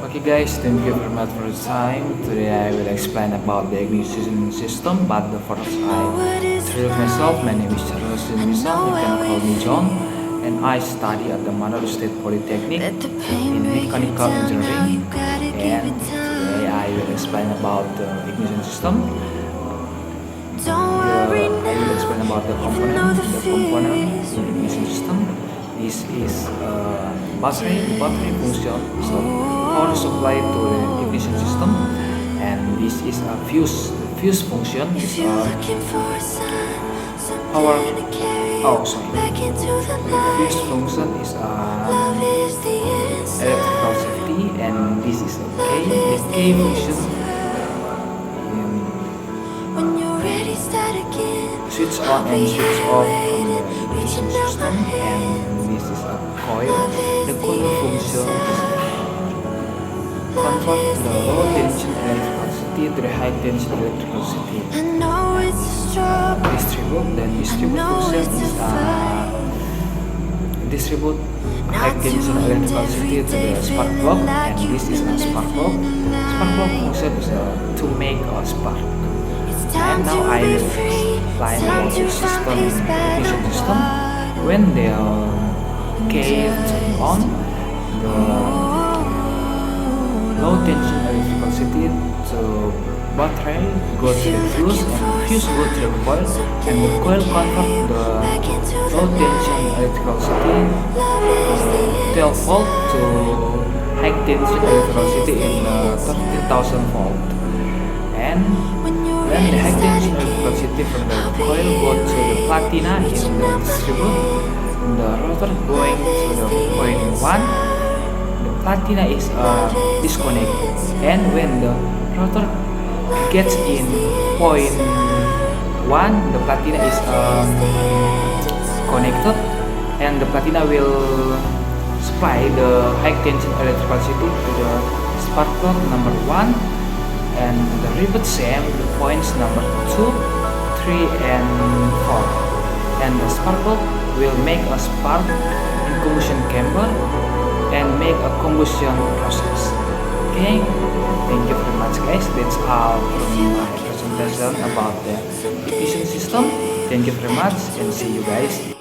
Okay guys, thank you very much for your time. Today I will explain about the ignition system, but first I introduce myself. My name is Carlos Jhon. You can call me John, and I study at the Manado State Polytechnic in mechanical engineering. And today I will explain about the ignition system. I will explain about the component in ignition system. This is battery. The battery function is a power supply to the ignition system, and this is a fuse. The fuse function is a power. Oh, sorry. The fuse function is a electrical safety, and this is a K. The K function switch on and switch off on the ignition system, and this is a coil. The coil function is convert the low tension electricity to the high tension electricity. Distribute. Then distribute function is distribute high tension electricity to the spark plug, and this is a spark plug. Spark plug function is to make a spark. And now I will explain about the system, ignition system. When the K turn on, the low tension electricity to battery go to the fuse, and fuse go to the coil, and the coil convert the low tension electricity 12 volt to high tension electricity in 30,000 volt. And when the high tension electricity from the coil go to the platina in the distribute, the rotor going to the point 1, the platina is disconnected, and when the rotor gets in point 1, the platina is connected, and the platina will supply the high tension electricity to the spark plug number 1, and the repeat same the points number 2, 3, and 4, and the spark plug will make a spark in combustion chamber and make a combustion process. Okay, thank you very much guys. That's all from my presentation about the ignition system. Thank you very much and see you guys.